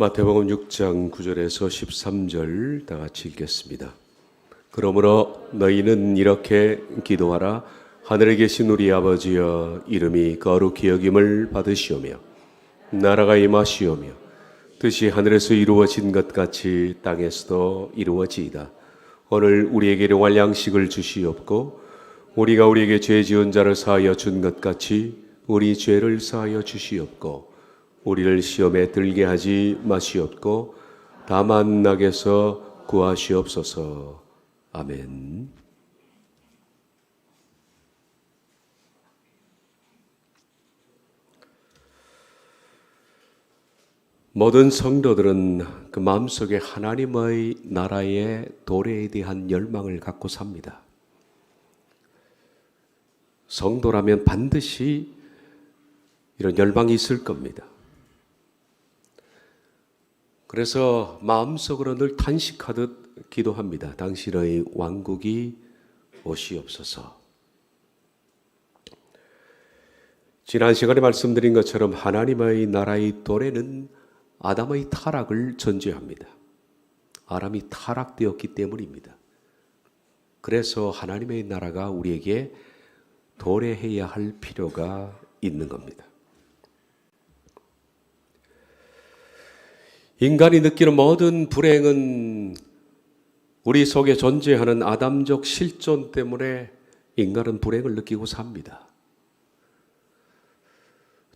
마태복음 6장 9절에서 13절 다 같이 읽겠습니다. 그러므로 너희는 이렇게 기도하라. 하늘에 계신 우리 아버지여, 이름이 거룩히 여김을 받으시오며 나라가 임하시오며 뜻이 하늘에서 이루어진 것 같이 땅에서도 이루어지이다. 오늘 우리에게 일용할 양식을 주시옵고 우리가 우리에게 죄 지은 자를 사하여 준 것 같이 우리 죄를 사하여 주시옵고 우리를 시험에 들게 하지 마시옵고 다만 악에서 구하시옵소서. 아멘. 모든 성도들은 그 마음속에 하나님의 나라의 도래에 대한 열망을 갖고 삽니다. 성도라면 반드시 이런 열망이 있을 겁니다. 그래서 마음속으로 늘 탄식하듯 기도합니다. 당신의 왕국이 오시옵소서. 지난 시간에 말씀드린 것처럼 하나님의 나라의 도래는 아담의 타락을 전제합니다. 아담이 타락되었기 때문입니다. 그래서 하나님의 나라가 우리에게 도래해야 할 필요가 있는 겁니다. 인간이 느끼는 모든 불행은 우리 속에 존재하는 아담적 실존 때문에 인간은 불행을 느끼고 삽니다.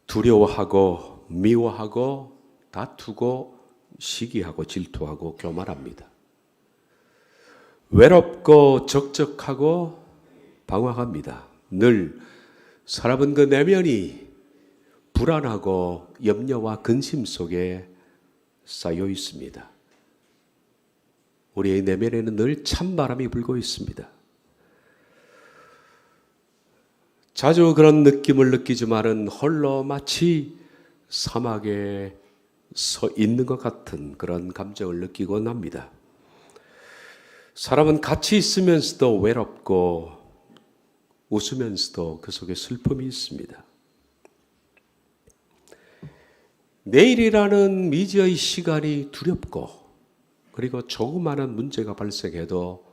두려워하고 미워하고 다투고 시기하고 질투하고 교만합니다. 외롭고 적적하고 방황합니다. 늘 사람은 그 내면이 불안하고 염려와 근심 속에 쌓여 있습니다. 우리의 내면에는 늘 찬바람이 불고 있습니다. 자주 그런 느낌을 느끼지만은 홀로 마치 사막에 서 있는 것 같은 그런 감정을 느끼곤 합니다. 사람은 같이 있으면서도 외롭고 웃으면서도 그 속에 슬픔이 있습니다. 내일이라는 미지의 시간이 두렵고 그리고 조그마한 문제가 발생해도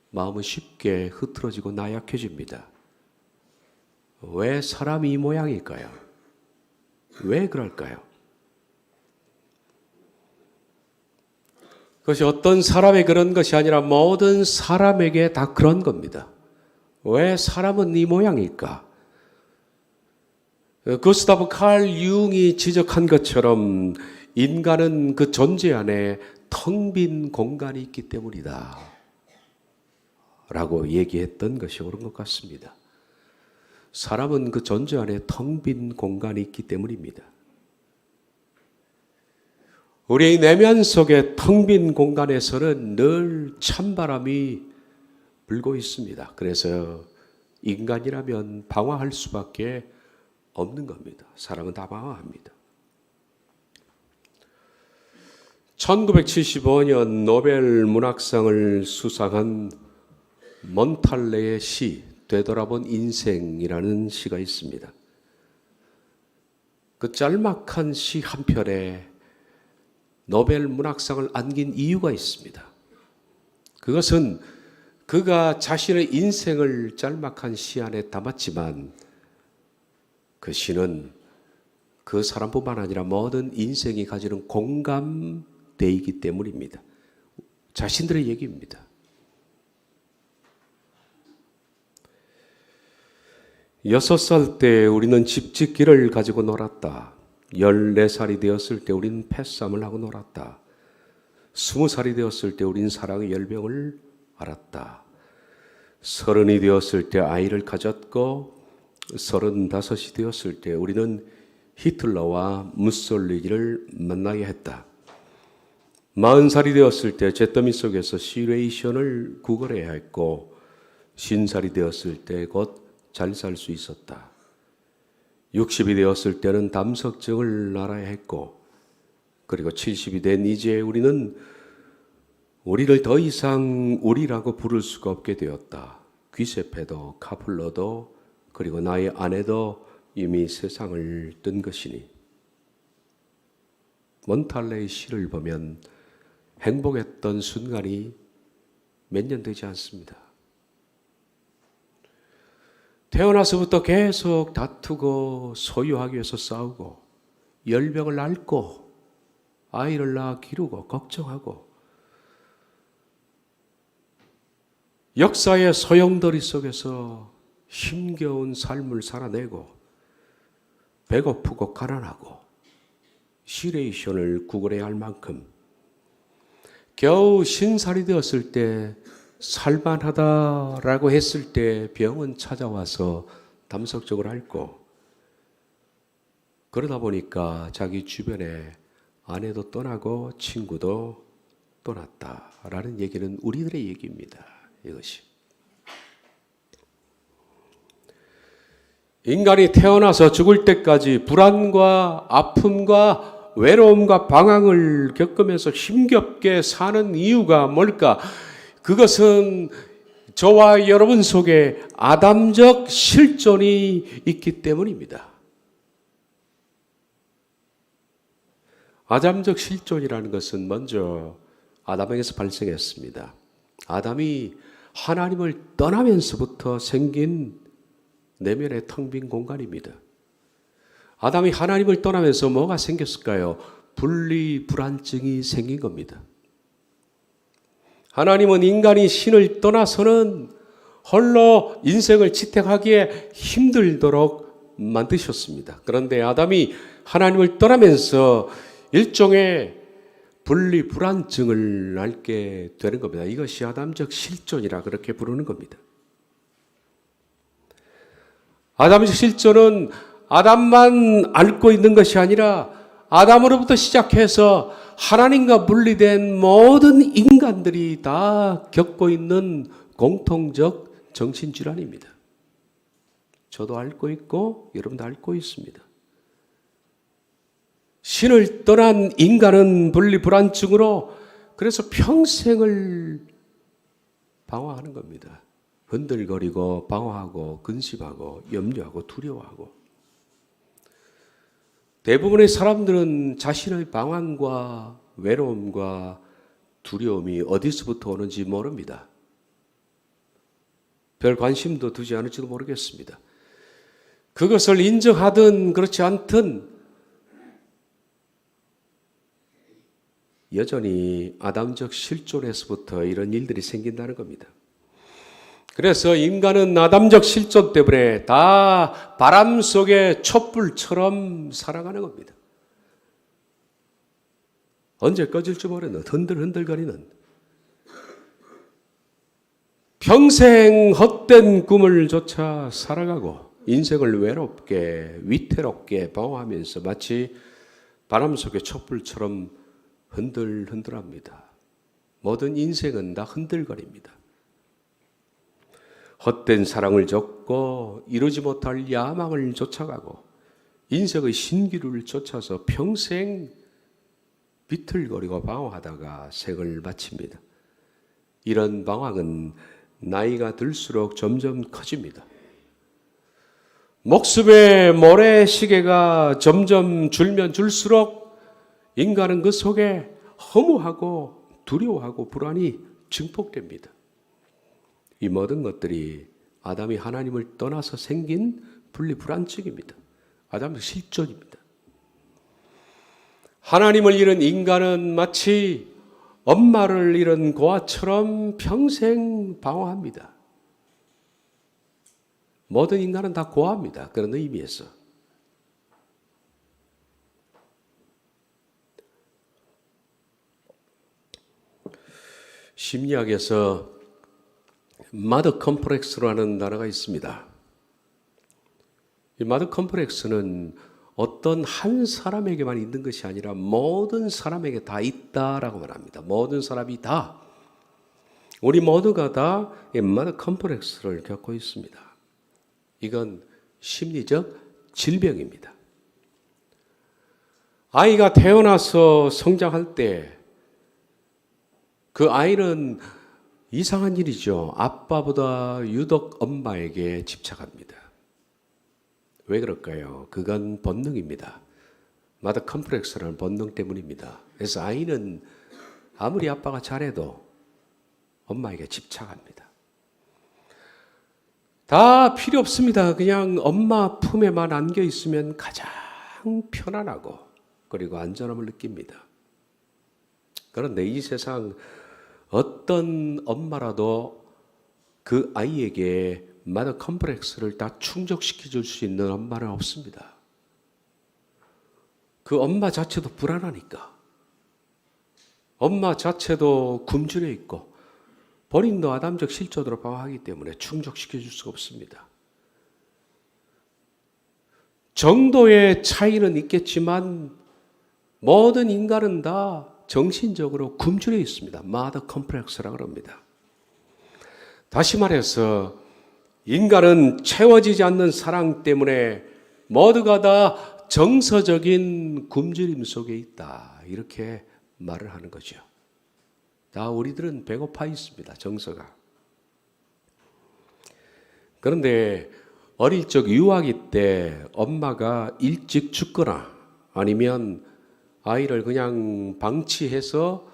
마음은 쉽게 흐트러지고 나약해집니다. 왜 사람이 이 모양일까요? 왜 그럴까요? 그것이 어떤 사람의 그런 것이 아니라 모든 사람에게 다 그런 겁니다. 왜 사람은 이 모양일까? 구스타브 칼 융이 지적한 것처럼 인간은 그 존재 안에 텅 빈 공간이 있기 때문이다 라고 얘기했던 것이 옳은 것 같습니다. 사람은 그 존재 안에 텅 빈 공간이 있기 때문입니다. 우리의 내면 속에 텅 빈 공간에서는 늘 찬바람이 불고 있습니다. 그래서 인간이라면 방황할 수밖에 없는 겁니다. 사람은 다 방황합니다. 1975년 노벨 문학상을 수상한 몬탈레의 시 되돌아본 인생이라는 시가 있습니다. 그 짤막한 시 한 편에 노벨 문학상을 안긴 이유가 있습니다. 그것은 그가 자신의 인생을 짤막한 시 안에 담았지만 그 시는 그 사람뿐만 아니라 모든 인생이 가지는 공감대이기 때문입니다. 자신들의 얘기입니다. 6살 때 우리는 집짓기를 가지고 놀았다. 14살이 되었을 때 우리는 패싸움을 하고 놀았다. 20살이 되었을 때 우리는 사랑의 열병을 알았다. 30이 되었을 때 아이를 가졌고 35이 되었을 때 우리는 히틀러와 무솔리니를 만나게 했다. 40살이 되었을 때 잿더미 속에서 시뮬레이션을 구걸해야 했고 50살이 되었을 때 곧 잘 살 수 있었다. 60이 되었을 때는 담석증을 알아야 했고 그리고 70이 된 이제 우리는 우리를 더 이상 우리라고 부를 수가 없게 되었다. 귀세페도 카플러도 그리고 나의 아내도 이미 세상을 뜬 것이니 몬탈레의 시를 보면 행복했던 순간이 몇 년 되지 않습니다. 태어나서부터 계속 다투고 소유하기 위해서 싸우고 열병을 앓고 아이를 낳아 기르고 걱정하고 역사의 소용돌이 속에서 힘겨운 삶을 살아내고 배고프고 가난하고 시레이션을 구걸해야 할 만큼 겨우 50살이 되었을 때 살만하다라고 했을 때 병은 찾아와서 담석적을 앓고 그러다 보니까 자기 주변에 아내도 떠나고 친구도 떠났다라는 얘기는 우리들의 얘기입니다. 이것이 인간이 태어나서 죽을 때까지 불안과 아픔과 외로움과 방황을 겪으면서 힘겹게 사는 이유가 뭘까? 그것은 저와 여러분 속에 아담적 실존이 있기 때문입니다. 아담적 실존이라는 것은 먼저 아담에게서 발생했습니다. 아담이 하나님을 떠나면서부터 생긴 내면의 텅 빈 공간입니다. 아담이 하나님을 떠나면서 뭐가 생겼을까요? 분리 불안증이 생긴 겁니다. 하나님은 인간이 신을 떠나서는 홀로 인생을 지탱하기에 힘들도록 만드셨습니다. 그런데 아담이 하나님을 떠나면서 일종의 분리 불안증을 앓게 되는 겁니다. 이것이 아담적 실존이라 그렇게 부르는 겁니다. 아담적 실존은 아담만 앓고 있는 것이 아니라 아담으로부터 시작해서 하나님과 분리된 모든 인간들이 다 겪고 있는 공통적 정신질환입니다. 저도 앓고 있고 여러분도 앓고 있습니다. 신을 떠난 인간은 분리불안증으로 그래서 평생을 방황하는 겁니다. 흔들거리고 방황하고 근심하고 염려하고 두려워하고 대부분의 사람들은 자신의 방황과 외로움과 두려움이 어디서부터 오는지 모릅니다. 별 관심도 두지 않을지도 모르겠습니다. 그것을 인정하든 그렇지 않든 여전히 아담적 실존에서부터 이런 일들이 생긴다는 겁니다. 그래서 인간은 아담적 실존 때문에 다 바람 속의 촛불처럼 살아가는 겁니다. 언제 꺼질지 모르는 흔들흔들거리는 평생 헛된 꿈을 쫓아 살아가고 인생을 외롭게 위태롭게 방황하면서 마치 바람 속의 촛불처럼 흔들흔들합니다. 모든 인생은 다 흔들거립니다. 헛된 사랑을 쫓고 이루지 못할 야망을 쫓아가고 인생의 신기루를 쫓아서 평생 비틀거리고 방황하다가 생을 마칩니다. 이런 방황은 나이가 들수록 점점 커집니다. 목숨의 모래시계가 점점 줄면 줄수록 인간은 그 속에 허무하고 두려워하고 불안이 증폭됩니다. 이 모든 것들이 아담이 하나님을 떠나서 생긴 분리불안증입니다. 아담의 실존입니다. 하나님을 잃은 인간은 마치 엄마를 잃은 고아처럼 평생 방황합니다. 모든 인간은 다 고아입니다. 그런 의미에서. 심리학에서 마더 컴플렉스라는 단어가 있습니다. 이 마더 컴플렉스는 어떤 한 사람에게만 있는 것이 아니라 모든 사람에게 다 있다라고 말합니다. 모든 사람이 다 우리 모두가 다 이 마더 컴플렉스를 겪고 있습니다. 이건 심리적 질병입니다. 아이가 태어나서 성장할 때 그 아이는 이상한 일이죠. 아빠보다 유독 엄마에게 집착합니다. 왜 그럴까요? 그건 본능입니다. 마더 컴플렉스라는 본능 때문입니다. 그래서 아이는 아무리 아빠가 잘해도 엄마에게 집착합니다. 다 필요 없습니다. 그냥 엄마 품에만 안겨 있으면 가장 편안하고 그리고 안전함을 느낍니다. 그런데 이 세상 어떤 엄마라도 그 아이에게 마더 컴플렉스를 다 충족시켜 줄 수 있는 엄마는 없습니다. 그 엄마 자체도 불안하니까. 엄마 자체도 굶주려 있고 본인도 아담적 실존으로 방황하기 때문에 충족시켜 줄 수가 없습니다. 정도의 차이는 있겠지만 모든 인간은 다 정신적으로 굶주려 있습니다. 마더 컴플렉스라고 합니다. 다시 말해서 인간은 채워지지 않는 사랑 때문에 모두가 다 정서적인 굶주림 속에 있다. 이렇게 말을 하는 거죠. 다 우리들은 배고파 있습니다. 정서가. 그런데 어릴 적 유아기 때 엄마가 일찍 죽거나 아니면 아이를 그냥 방치해서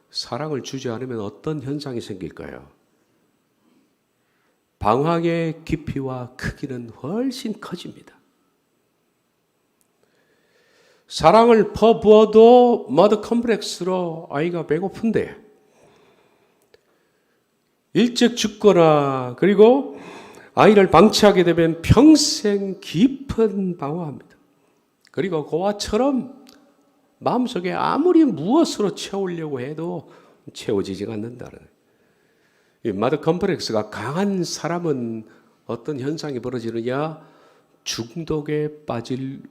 사랑을 주지 않으면 어떤 현상이 생길까요? 방황의 깊이와 크기는 훨씬 커집니다. 사랑을 퍼부어도 머더 컴플렉스로 아이가 배고픈데 일찍 죽거나 그리고 아이를 방치하게 되면 평생 깊은 방황합니다. 그리고 고아처럼 마음속에 아무리 무엇으로 채우려고 해도 채워지지가 않는다는 거예요. 이 마더 컴플렉스가 강한 사람은 어떤 현상이 벌어지느냐? 중독에 빠질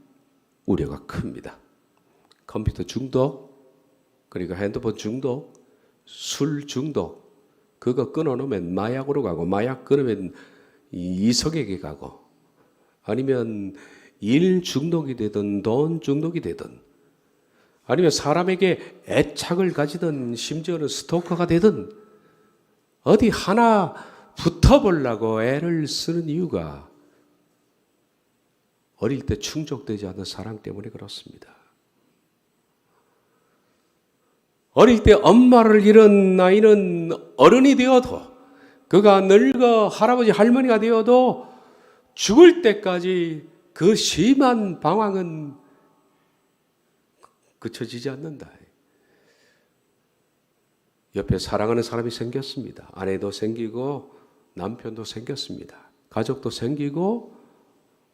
우려가 큽니다. 컴퓨터 중독, 그리고 핸드폰 중독, 술 중독, 그거 끊어놓으면 마약으로 가고, 마약 끊으면 이성에게 가고, 아니면 일 중독이 되든 돈 중독이 되든, 아니면 사람에게 애착을 가지든 심지어는 스토커가 되든 어디 하나 붙어보려고 애를 쓰는 이유가 어릴 때 충족되지 않는 사랑 때문에 그렇습니다. 어릴 때 엄마를 잃은 아이는 어른이 되어도 그가 늙어 할아버지 할머니가 되어도 죽을 때까지 그 심한 방황은 그쳐지지 않는다. 옆에 사랑하는 사람이 생겼습니다. 아내도 생기고 남편도 생겼습니다. 가족도 생기고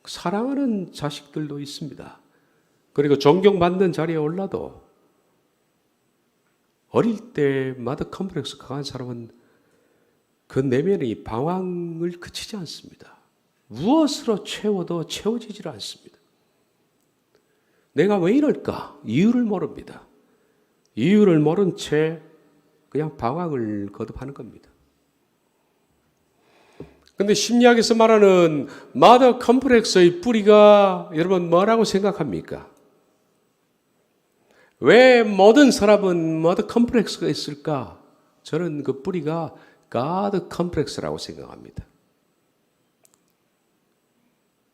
사랑하는 자식들도 있습니다. 그리고 존경받는 자리에 올라도 어릴 때 마더 컴플렉스 강한 사람은 그 내면의 방황을 그치지 않습니다. 무엇으로 채워도 채워지질 않습니다. 내가 왜 이럴까? 이유를 모릅니다. 이유를 모른 채 그냥 방황을 거듭하는 겁니다. 그런데 심리학에서 말하는 마더 컴플렉스의 뿌리가 여러분 뭐라고 생각합니까? 왜 모든 사람은 마더 컴플렉스가 있을까? 저는 그 뿌리가 가드 컴플렉스라고 생각합니다.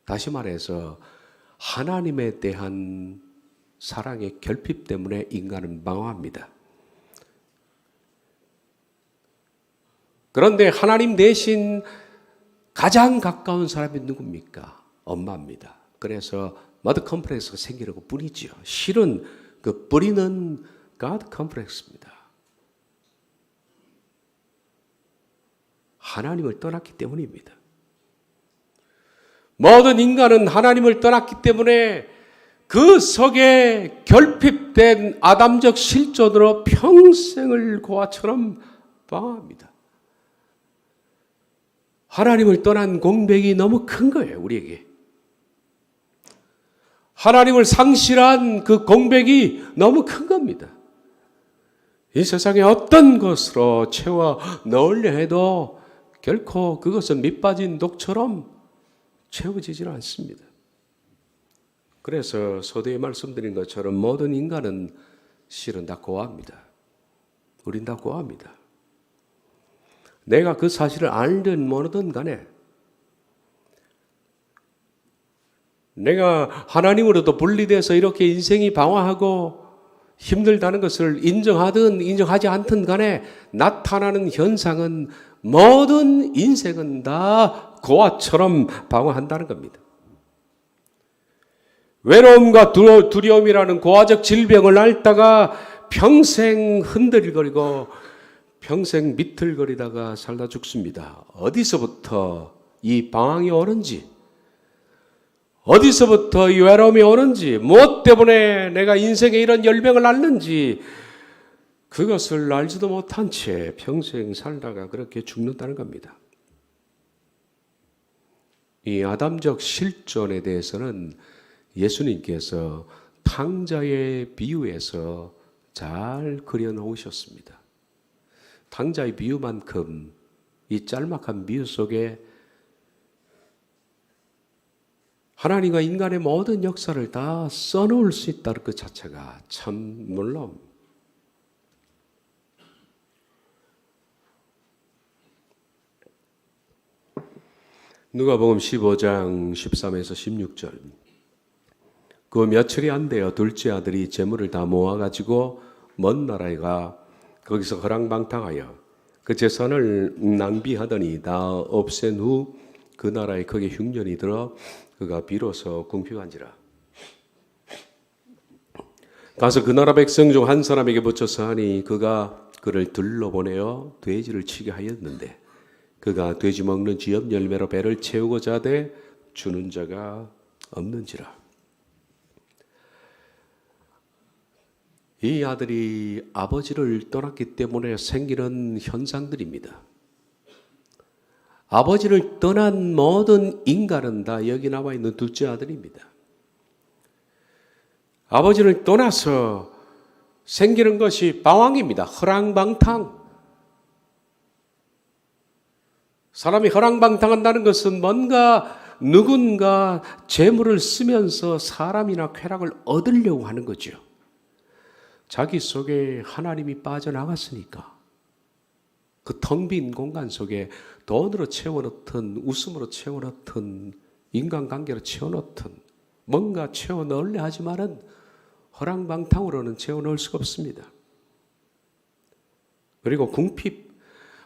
다시 말해서 하나님에 대한 사랑의 결핍 때문에 인간은 방황합니다. 그런데 하나님 대신 가장 가까운 사람이 누굽니까? 엄마입니다. 그래서 머더 컴플렉스가 생기려고 뿌리죠. 실은 그 뿌리는 가드 컴플렉스입니다. 하나님을 떠났기 때문입니다. 모든 인간은 하나님을 떠났기 때문에 그 속에 결핍된 아담적 실존으로 평생을 고아처럼 방황합니다. 하나님을 떠난 공백이 너무 큰 거예요, 우리에게. 하나님을 상실한 그 공백이 너무 큰 겁니다. 이 세상에 어떤 것으로 채워 넣으려 해도 결코 그것은 밑빠진 독처럼 채워지질 않습니다. 그래서 서두에 말씀드린 것처럼 모든 인간은 실은 다 고아입니다. 우린 다 고아입니다. 내가 그 사실을 알든 모르든 간에 내가 하나님으로부터 분리돼서 이렇게 인생이 방황하고 힘들다는 것을 인정하든 인정하지 않든 간에 나타나는 현상은 모든 인생은 다 고아처럼 방황한다는 겁니다. 외로움과 두려움이라는 고아적 질병을 앓다가 평생 흔들거리고 평생 비틀거리다가 살다 죽습니다. 어디서부터 이 방황이 오는지, 어디서부터 이 외로움이 오는지, 무엇 때문에 내가 인생에 이런 열병을 앓는지 그것을 알지도 못한 채 평생 살다가 그렇게 죽는다는 겁니다. 이 아담적 실존에 대해서는 예수님께서 탕자의 비유에서 잘 그려놓으셨습니다. 탕자의 비유만큼 이 짤막한 비유 속에 하나님과 인간의 모든 역사를 다 써놓을 수 있다는 것 자체가 참 놀라웁니다. 누가복음 15장 13에서 16절. 그 며칠이 안 되어 둘째 아들이 재물을 다 모아가지고 먼 나라에 가 거기서 허랑방탕하여 그 재산을 낭비하더니 다 없앤 후 그 나라에 크게 흉년이 들어 그가 비로소 궁핍한지라. 가서 그 나라 백성 중 한 사람에게 붙여서 하니 그가 그를 들러보내어 돼지를 치게 하였는데 그가 돼지 먹는 지엽 열매로 배를 채우고자 하되 주는 자가 없는지라. 이 아들이 아버지를 떠났기 때문에 생기는 현상들입니다. 아버지를 떠난 모든 인간은 다 여기 나와 있는 둘째 아들입니다. 아버지를 떠나서 생기는 것이 방황입니다. 허랑방탕. 사람이 허랑방탕한다는 것은 뭔가 누군가 재물을 쓰면서 사람이나 쾌락을 얻으려고 하는 거죠. 자기 속에 하나님이 빠져나갔으니까 그 텅 빈 공간 속에 돈으로 채워넣든 웃음으로 채워넣든 인간관계로 채워넣든 뭔가 채워넣으려 하지만은 허랑방탕으로는 채워넣을 수가 없습니다. 그리고 궁핍,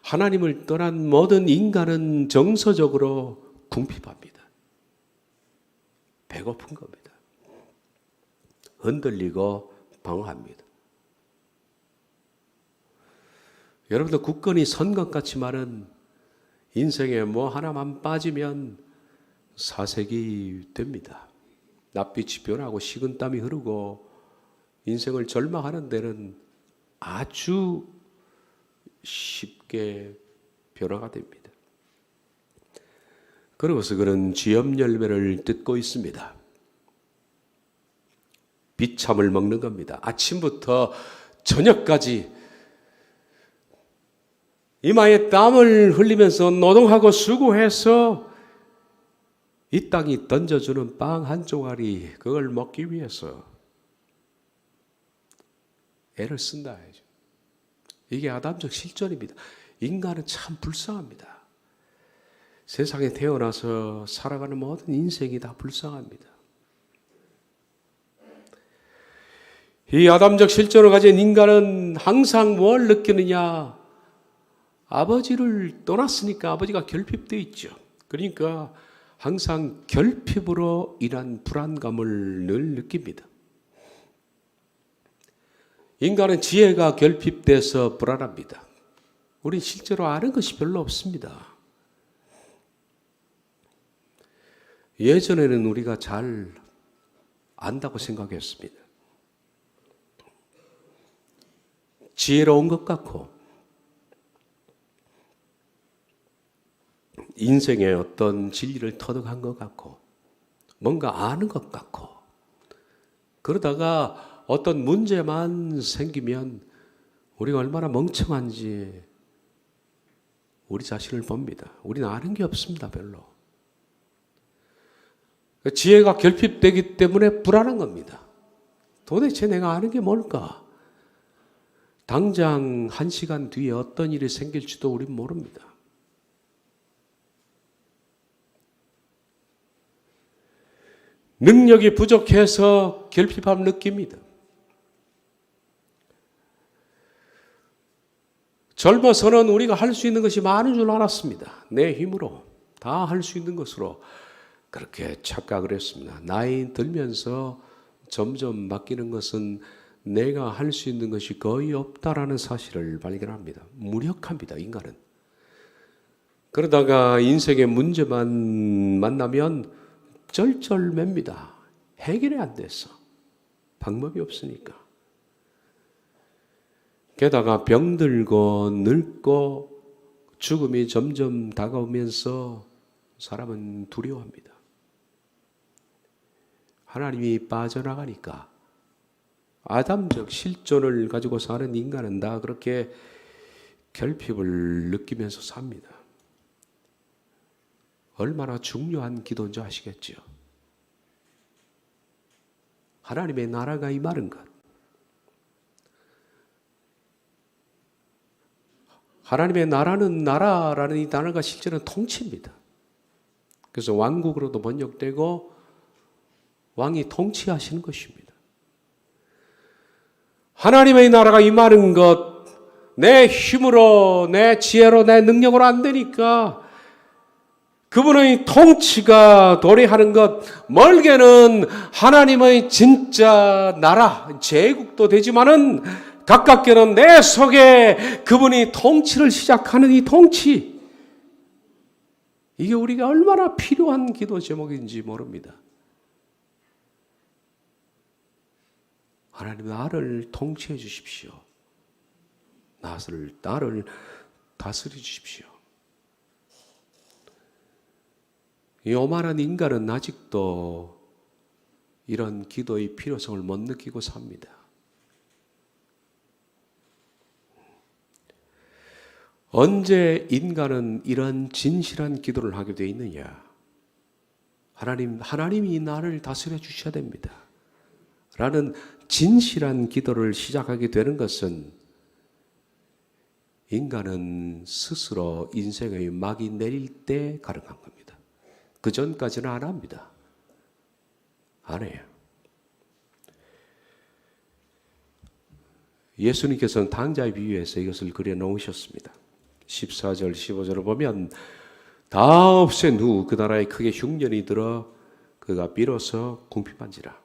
하나님을 떠난 모든 인간은 정서적으로 궁핍합니다. 배고픈 겁니다. 흔들리고 방황합니다. 여러분들 굳건히 선 것 같지만은 인생에 뭐 하나만 빠지면 사색이 됩니다. 낯빛이 변하고 식은땀이 흐르고 인생을 절망하는 데는 아주 쉽게 변화가 됩니다. 그러고서 그는 지엽 열매를 뜯고 있습니다. 비참을 먹는 겁니다. 아침부터 저녁까지 이마에 땀을 흘리면서 노동하고 수고해서 이 땅이 던져주는 빵 한 조각이 그걸 먹기 위해서 애를 쓴다 해야죠. 이게 아담적 실존입니다. 인간은 참 불쌍합니다. 세상에 태어나서 살아가는 모든 인생이 다 불쌍합니다. 이 아담적 실존을 가진 인간은 항상 뭘 느끼느냐? 아버지를 떠났으니까 아버지가 결핍되어 있죠. 그러니까 항상 결핍으로 인한 불안감을 늘 느낍니다. 인간은 지혜가 결핍돼서 불안합니다. 우린 실제로 아는 것이 별로 없습니다. 예전에는 우리가 잘 안다고 생각했습니다. 지혜로운 것 같고 인생의 어떤 진리를 터득한 것 같고 뭔가 아는 것 같고 그러다가 어떤 문제만 생기면 우리가 얼마나 멍청한지 우리 자신을 봅니다. 우리는 아는 게 없습니다. 별로. 지혜가 결핍되기 때문에 불안한 겁니다. 도대체 내가 아는 게 뭘까? 당장 1시간 뒤에 어떤 일이 생길지도 우리는 모릅니다. 능력이 부족해서 결핍함을 느낍니다. 젊어서는 우리가 할 수 있는 것이 많은 줄 알았습니다. 내 힘으로 다 할 수 있는 것으로 그렇게 착각을 했습니다. 나이 들면서 점점 바뀌는 것은 내가 할 수 있는 것이 거의 없다라는 사실을 발견합니다. 무력합니다, 인간은. 그러다가 인생의 문제만 만나면 쩔쩔맵니다. 해결이 안 돼서. 방법이 없으니까. 게다가 병들고 늙고 죽음이 점점 다가오면서 사람은 두려워합니다. 하나님이 빠져나가니까 아담적 실존을 가지고 사는 인간은 다 그렇게 결핍을 느끼면서 삽니다. 얼마나 중요한 기도인지 아시겠죠? 하나님의 나라가 임하는 것. 하나님의 나라라는 이 단어가 실제는 통치입니다. 그래서 왕국으로도 번역되고 왕이 통치하시는 것입니다. 하나님의 나라가 임하는 것, 내 힘으로, 내 지혜로, 내 능력으로 안 되니까 그분의 통치가 도래하는 것, 멀게는 하나님의 진짜 나라, 제국도 되지만은 가깝게는 내 속에 그분이 통치를 시작하는 이 통치, 이게 우리가 얼마나 필요한 기도 제목인지 모릅니다. 하나님, 나를 통치해 주십시오. 나를 다스려 주십시오. 이 오만한 인간은 아직도 이런 기도의 필요성을 못 느끼고 삽니다. 언제 인간은 이런 진실한 기도를 하게 되어 있느냐? 하나님이 나를 다스려 주셔야 됩니다. 라는 진실한 기도를 시작하게 되는 것은 인간은 스스로 인생의 막이 내릴 때 가능한 겁니다. 그 전까지는 안 합니다. 안 해요. 예수님께서는 당자의 비유에서 이것을 그려 놓으셨습니다. 14절, 15절을 보면 다 없앤 후 그 나라에 크게 흉년이 들어 그가 비로소 궁핍한지라.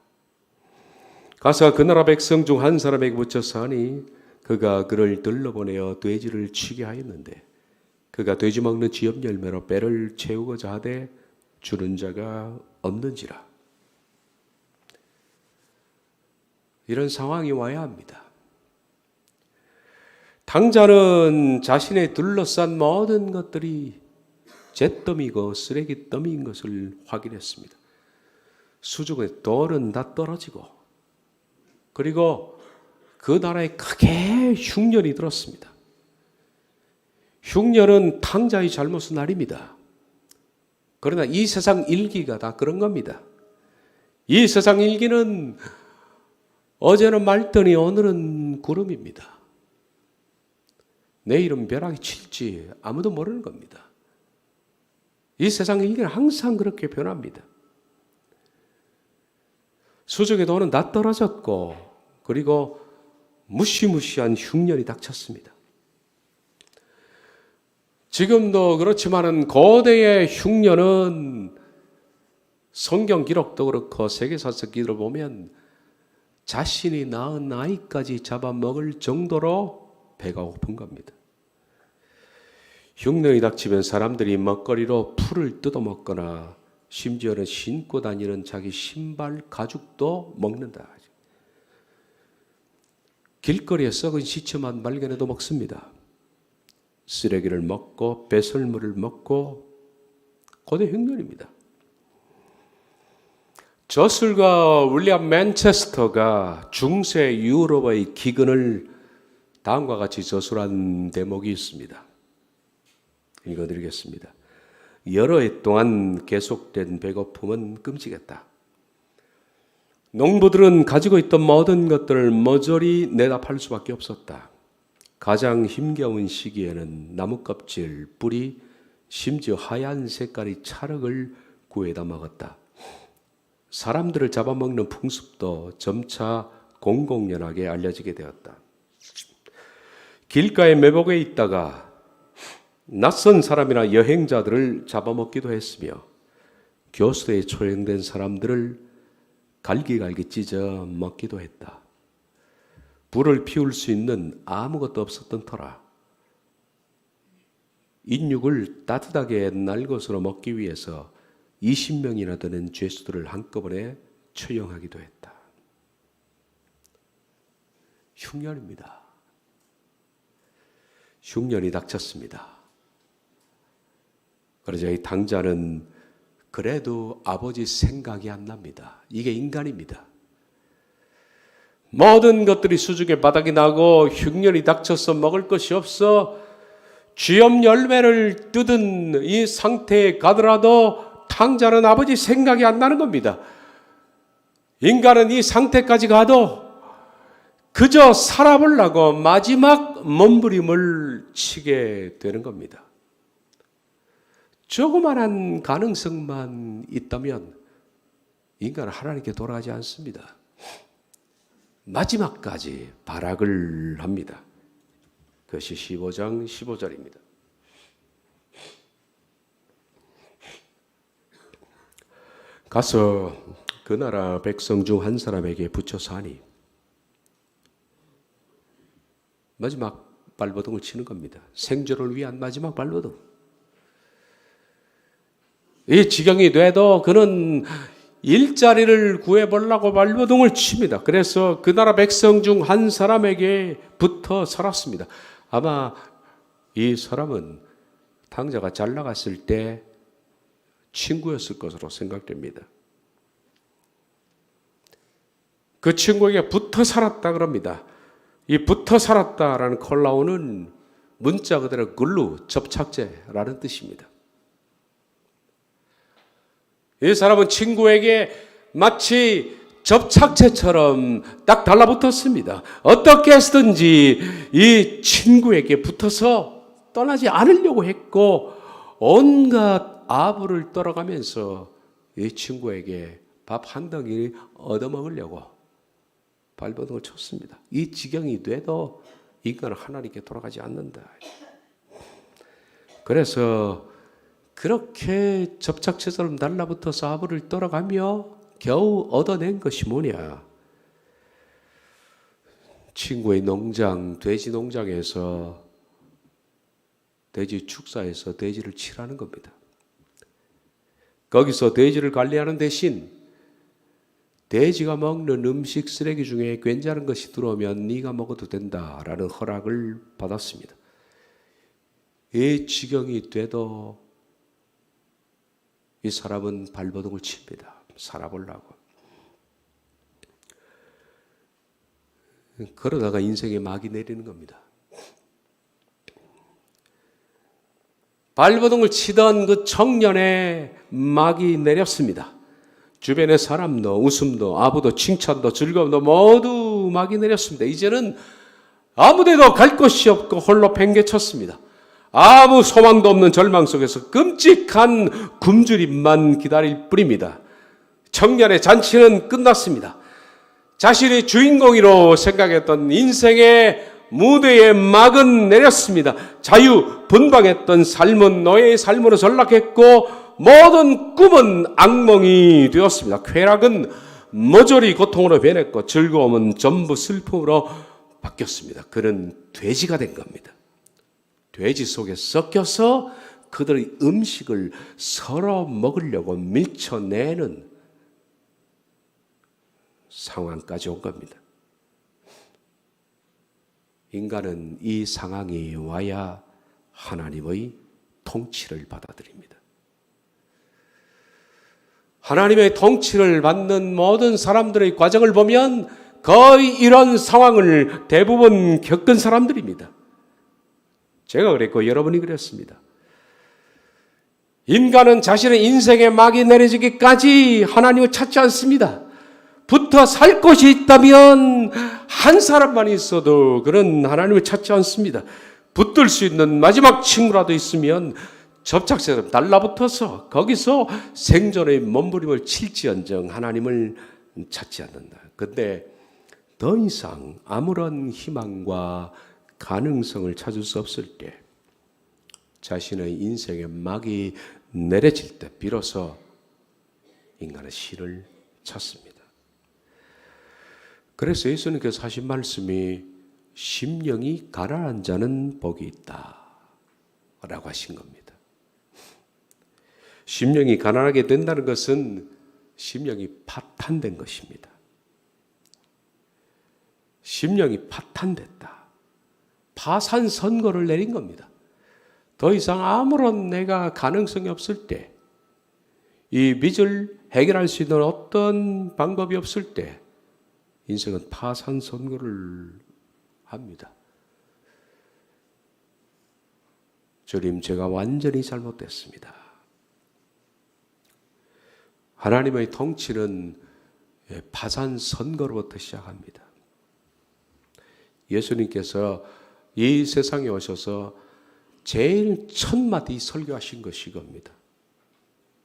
가서 그 나라 백성 중 한 사람에게 붙여서 하니 그가 그를 들러보내어 돼지를 치게 하였는데 그가 돼지 먹는 지엽 열매로 배를 채우고자 하되 주는 자가 없는지라. 이런 상황이 와야 합니다. 당자는 자신의 둘러싼 모든 것들이 잿더미고 쓰레기 더미인 것을 확인했습니다. 수중에 돌은 다 떨어지고 그리고 그 나라에 크게 흉년이 들었습니다. 흉년은 탕자의 잘못은 아닙니다. 그러나 이 세상 일기가 다 그런 겁니다. 이 세상 일기는 어제는 맑더니 오늘은 구름입니다. 내일은 벼락이 칠지 아무도 모르는 겁니다. 이 세상 일기는 항상 그렇게 변합니다. 수중의 돈은 다 떨어졌고 그리고 무시무시한 흉년이 닥쳤습니다. 지금도 그렇지만은 고대의 흉년은 성경 기록도 그렇고 세계사적 기록을 보면 자신이 낳은 아이까지 잡아먹을 정도로 배가 고픈 겁니다. 흉년이 닥치면 사람들이 먹거리로 풀을 뜯어먹거나 심지어는 신고 다니는 자기 신발 가죽도 먹는다. 길거리에 썩은 시체만 발견해도 먹습니다. 쓰레기를 먹고 배설물을 먹고 고대 흉년입니다. 저술가 윌리엄 맨체스터가 중세 유럽의 기근을 다음과 같이 저술한 대목이 있습니다. 읽어드리겠습니다. 여러 해 동안 계속된 배고픔은 끔찍했다. 농부들은 가지고 있던 모든 것들을 모조리 내다 팔 수밖에 없었다. 가장 힘겨운 시기에는 나뭇껍질, 뿌리, 심지어 하얀 색깔의 찰흙을 구해다 먹었다. 사람들을 잡아먹는 풍습도 점차 공공연하게 알려지게 되었다. 길가에 매복해 있다가 낯선 사람이나 여행자들을 잡아먹기도 했으며 교수에 초용된 사람들을 갈기갈기 찢어 먹기도 했다. 불을 피울 수 있는 아무것도 없었던 터라 인육을 따뜻하게 날 것으로 먹기 위해서 20명이나 되는 죄수들을 한꺼번에 처형하기도 했다. 흉년입니다. 흉년이 닥쳤습니다. 그러자 이 당자는 그래도 아버지 생각이 안 납니다. 이게 인간입니다. 모든 것들이 수중에 바닥이 나고 흉년이 닥쳐서 먹을 것이 없어 쥐염 열매를 뜯은 이 상태에 가더라도 탕자는 아버지 생각이 안 나는 겁니다. 인간은 이 상태까지 가도 그저 살아보려고 마지막 몸부림을 치게 되는 겁니다. 조그만한 가능성만 있다면 인간은 하나님께 돌아가지 않습니다. 마지막까지 발악을 합니다. 그것이 15장 15절입니다. 가서 그 나라 백성 중 한 사람에게 붙여서 하니 마지막 발버둥을 치는 겁니다. 생존을 위한 마지막 발버둥. 이 지경이 돼도 그는 일자리를 구해보려고 발버둥을 칩니다. 그래서 그 나라 백성 중 한 사람에게 붙어 살았습니다. 아마 이 사람은 탕자가 잘 나갔을 때 친구였을 것으로 생각됩니다. 그 친구에게 붙어 살았다 그럽니다. 이 붙어 살았다라는 콜라오는 문자 그대로 글루, 접착제라는 뜻입니다. 이 사람은 친구에게 마치 접착제처럼 딱 달라붙었습니다. 어떻게 해서든지 이 친구에게 붙어서 떠나지 않으려고 했고 온갖 아부를 떨어가면서 이 친구에게 밥 한 덩이 얻어먹으려고 발버둥을 쳤습니다. 이 지경이 돼도 인간은 하나님께 돌아가지 않는다. 그래서 그렇게 접착제처럼 달라붙어서 아부를 떨어가며 겨우 얻어낸 것이 뭐냐? 친구의 농장, 돼지 농장에서 돼지 축사에서 돼지를 칠하는 겁니다. 거기서 돼지를 관리하는 대신 돼지가 먹는 음식 쓰레기 중에 괜찮은 것이 들어오면 네가 먹어도 된다라는 허락을 받았습니다. 이 지경이 돼도 이 사람은 발버둥을 칩니다. 살아보려고. 그러다가 인생에 막이 내리는 겁니다. 발버둥을 치던 그 청년의 막이 내렸습니다. 주변의 사람도 웃음도 아부도 칭찬도 즐거움도 모두 막이 내렸습니다. 이제는 아무데도 갈 곳이 없고 홀로 팽개쳤습니다. 아무 소망도 없는 절망 속에서 끔찍한 굶주림만 기다릴 뿐입니다. 청년의 잔치는 끝났습니다. 자신이 주인공이로 생각했던 인생의 무대의 막은 내렸습니다. 자유 분방했던 삶은 노예의 삶으로 전락했고 모든 꿈은 악몽이 되었습니다. 쾌락은 모조리 고통으로 변했고 즐거움은 전부 슬픔으로 바뀌었습니다. 그는 돼지가 된 겁니다. 돼지 속에 섞여서 그들의 음식을 서로 먹으려고 밀쳐내는 상황까지 온 겁니다. 인간은 이 상황이 와야 하나님의 통치를 받아들입니다. 하나님의 통치를 받는 모든 사람들의 과정을 보면 거의 이런 상황을 대부분 겪은 사람들입니다. 제가 그랬고 여러분이 그랬습니다. 인간은 자신의 인생에 막이 내려지기까지 하나님을 찾지 않습니다. 붙어 살 곳이 있다면 한 사람만 있어도 그는 하나님을 찾지 않습니다. 붙들 수 있는 마지막 친구라도 있으면 접착제처럼 달라붙어서 거기서 생존의 몸부림을 칠지언정 하나님을 찾지 않는다. 근데 더 이상 아무런 희망과 가능성을 찾을 수 없을 때, 자신의 인생의 막이 내려질 때 비로소 인간은 신을 찾습니다. 그래서 예수님께서 하신 말씀이 심령이 가난한 자는 복이 있다 라고 하신 겁니다. 심령이 가난하게 된다는 것은 심령이 파탄된 것입니다. 심령이 파탄됐다. 파산 선고를 내린 겁니다. 더 이상 아무런 내가 가능성이 없을 때, 이 빚을 해결할 수 있는 어떤 방법이 없을 때 인생은 파산 선고를 합니다. 주님, 제가 완전히 잘못됐습니다. 하나님의 통치는 파산 선거로부터 시작합니다. 예수님께서 이 세상에 오셔서 제일 첫 마디 설교하신 것이 이겁니다.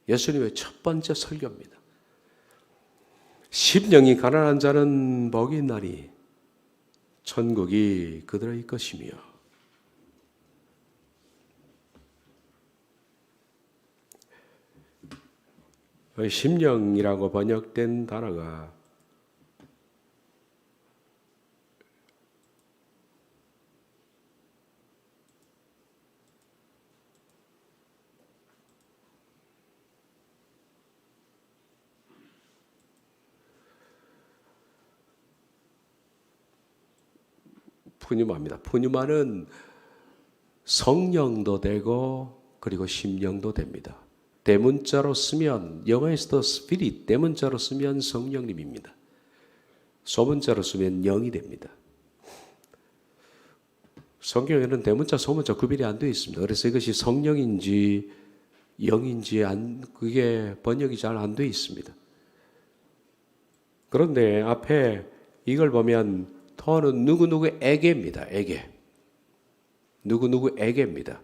예수님의 첫 번째 설교입니다. 심령이 가난한 자는 복이 있나니 천국이 그들의 것이며, 심령이라고 번역된 단어가 푸뉴마입니다. 푸뉴마는 성령도 되고 그리고 심령도 됩니다. 대문자로 쓰면, 영어에서도 스피릿, 대문자로 쓰면 성령님입니다. 소문자로 쓰면 영이 됩니다. 성경에는 대문자, 소문자 구별이 안 되어 있습니다. 그래서 이것이 성령인지 영인지 그게 번역이 잘 안 되어 있습니다. 그런데 앞에 이걸 보면 토는 누구누구에게입니다. 에게. 누구누구에게입니다.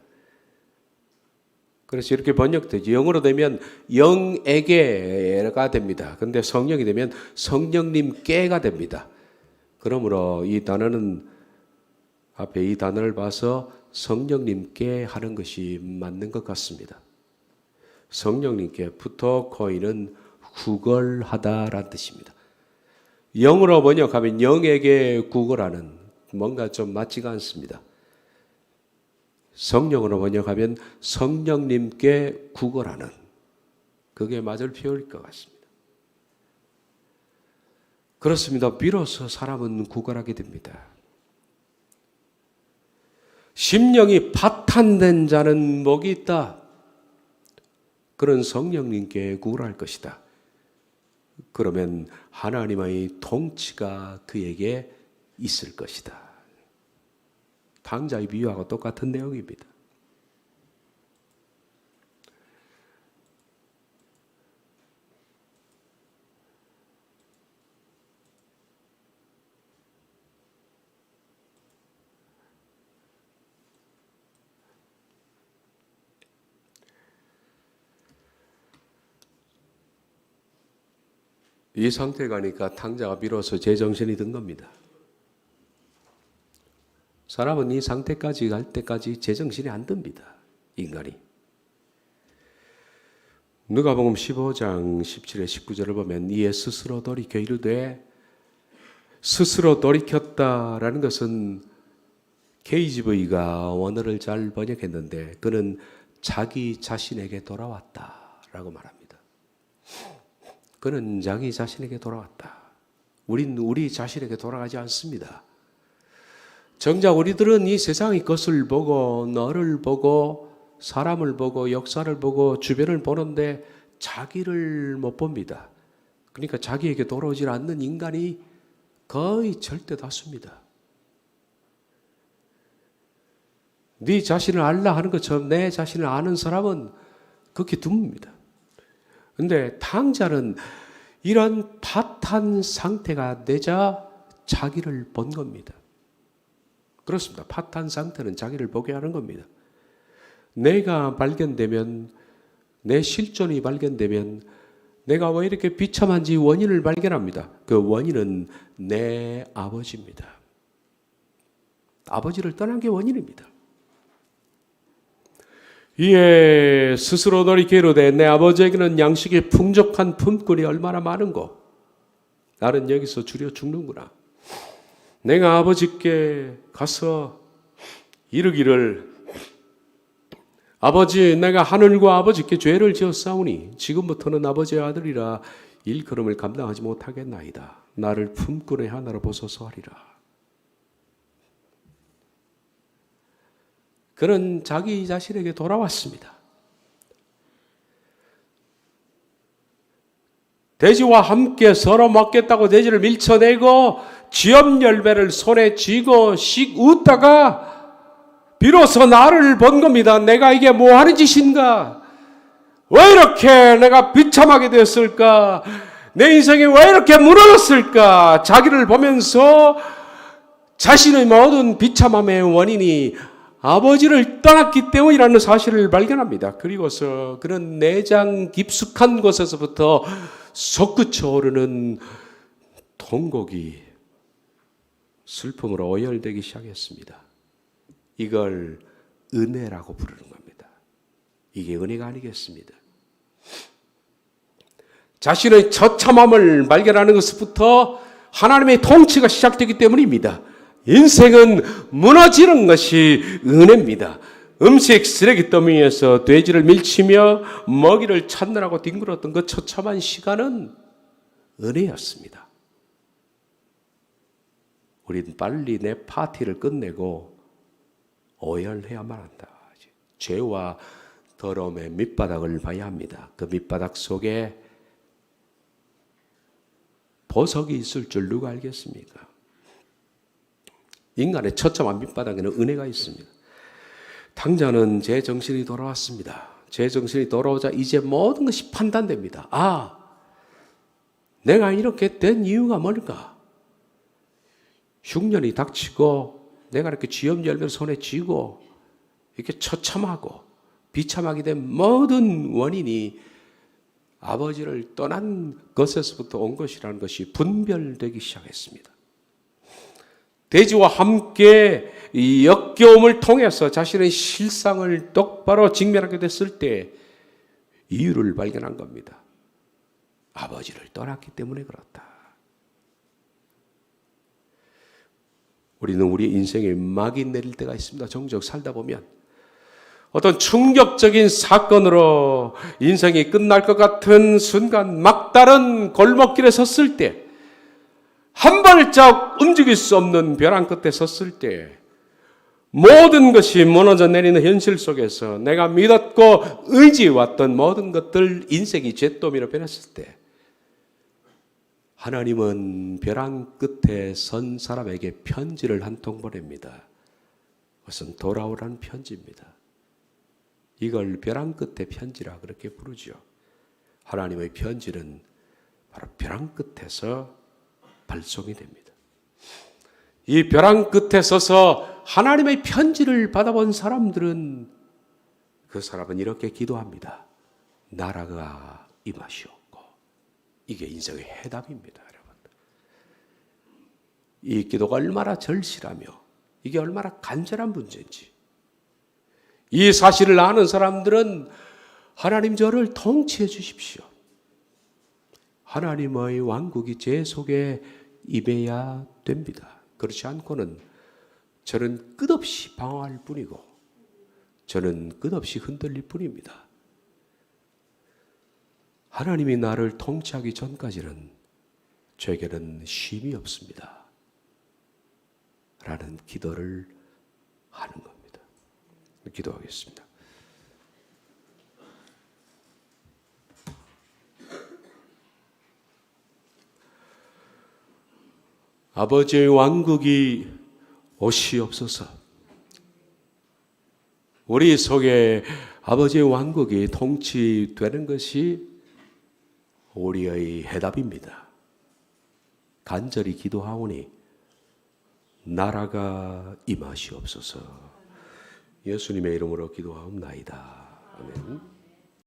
그래서 이렇게 번역되죠. 영어로 되면 영에게가 됩니다. 근데 성령이 되면 성령님께가 됩니다. 그러므로 이 단어는 앞에 이 단어를 봐서 성령님께 하는 것이 맞는 것 같습니다. 성령님께 부터 코인은 구걸하다라는 뜻입니다. 영어로 번역하면 영에게 구걸하는, 뭔가 좀 맞지가 않습니다. 성령으로 번역하면 성령님께 구걸하는, 그게 맞을 표현일 것 같습니다. 그렇습니다. 비로소 사람은 구걸하게 됩니다. 심령이 파탄된 자는 복이 있다. 그런 성령님께 구걸할 것이다. 그러면 하나님의 통치가 그에게 있을 것이다. 탕자의 비유하고 똑같은 내용입니다. 이 상태에 가니까 탕자가 비로소 제정신이 든 겁니다. 사람은 이 상태까지 갈 때까지 제정신이 안 듭니다. 인간이. 누가복음 15장 17에 19절을 보면 이에 스스로 돌이켜 이르되, 스스로 돌이켰다라는 것은 KJV가 원어를 잘 번역했는데 그는 자기 자신에게 돌아왔다라고 말합니다. 그는 자기 자신에게 돌아왔다. 우린 우리 자신에게 돌아가지 않습니다. 정작 우리들은 이 세상의 것을 보고, 너를 보고, 사람을 보고, 역사를 보고, 주변을 보는데 자기를 못 봅니다. 그러니까 자기에게 돌아오질 않는 인간이 거의 절대 다수입니다. 네 자신을 알라 하는 것처럼 내 자신을 아는 사람은 극히 드뭅니다. 그런데 탕자는 이런 파탄 상태가 되자 자기를 본 겁니다. 그렇습니다. 파탄 상태는 자기를 보게 하는 겁니다. 내가 발견되면, 내 실존이 발견되면 내가 왜 이렇게 비참한지 원인을 발견합니다. 그 원인은 내 아버지입니다. 아버지를 떠난 게 원인입니다. 이에 스스로 돌이키로되 내 아버지에게는 양식이 풍족한 품꾼이 얼마나 많은고 나는 여기서 줄여 죽는구나. 내가 아버지께 가서 이르기를 아버지, 내가 하늘과 아버지께 죄를 지었사오니 지금부터는 아버지의 아들이라 일컬음을 감당하지 못하겠나이다. 나를 품꾼의 하나로 보소서 하리라. 그는 자기 자신에게 돌아왔습니다. 돼지와 함께 서로 먹겠다고 돼지를 밀쳐내고 쥐염열매를 손에 쥐고 씩 웃다가 비로소 나를 본 겁니다. 내가 이게 뭐 하는 짓인가? 왜 이렇게 내가 비참하게 되었을까? 내 인생이 왜 이렇게 무너졌을까? 자기를 보면서 자신의 모든 비참함의 원인이 아버지를 떠났기 때문이라는 사실을 발견합니다. 그리고서 그런 내장 깊숙한 곳에서부터 솟구쳐 오르는 통곡이 슬픔으로 오열되기 시작했습니다. 이걸 은혜라고 부르는 겁니다. 이게 은혜가 아니겠습니다. 자신의 처참함을 발견하는 것부터 하나님의 통치가 시작되기 때문입니다. 인생은 무너지는 것이 은혜입니다. 음식 쓰레기 더미에서 돼지를 밀치며 먹이를 찾느라고 뒹굴었던 그 처참한 시간은 은혜였습니다. 우리는 빨리 내 파티를 끝내고 오열해야만 한다. 죄와 더러움의 밑바닥을 봐야 합니다. 그 밑바닥 속에 보석이 있을 줄 누가 알겠습니까? 인간의 처참한 밑바닥에는 은혜가 있습니다. 당자는 제 정신이 돌아왔습니다. 제 정신이 돌아오자 이제 모든 것이 판단됩니다. 아, 내가 이렇게 된 이유가 뭘까? 흉년이 닥치고 내가 이렇게 쥐염열매 손에 쥐고 이렇게 처참하고 비참하게 된 모든 원인이 아버지를 떠난 것에서부터 온 것이라는 것이 분별되기 시작했습니다. 돼지와 함께 이 역겨움을 통해서 자신의 실상을 똑바로 직면하게 됐을 때 이유를 발견한 겁니다. 아버지를 떠났기 때문에 그렇다. 우리는 우리 인생에 막이 내릴 때가 있습니다. 종종 살다 보면 어떤 충격적인 사건으로 인생이 끝날 것 같은 순간 막다른 골목길에 섰을 때 한 발짝 움직일 수 없는 벼랑 끝에 섰을 때 모든 것이 무너져 내리는 현실 속에서 내가 믿었고 의지해왔던 모든 것들 인생이 잿더미로 변했을 때 하나님은 벼랑 끝에 선 사람에게 편지를 한 통 보냅니다. 그것은 돌아오라는 편지입니다. 이걸 벼랑 끝의 편지라 그렇게 부르죠. 하나님의 편지는 바로 벼랑 끝에서 발송이 됩니다. 이 벼랑 끝에 서서 하나님의 편지를 받아본 사람들은 그 사람은 이렇게 기도합니다. 나라가 임하시옵고. 이게 인생의 해답입니다, 여러분. 이 기도가 얼마나 절실하며 이게 얼마나 간절한 문제인지 이 사실을 아는 사람들은 하나님 저를 통치해 주십시오. 하나님의 왕국이 제 속에 임해야 됩니다. 그렇지 않고는 저는 끝없이 방황할 뿐이고 저는 끝없이 흔들릴 뿐입니다. 하나님이 나를 통치하기 전까지는 저에게는 쉼이 없습니다. 라는 기도를 하는 겁니다. 기도하겠습니다. 아버지의 왕국이 오시옵소서. 우리 속에 아버지의 왕국이 통치되는 것이 우리의 해답입니다. 간절히 기도하오니 나라가 임하시옵소서. 예수님의 이름으로 기도하옵나이다.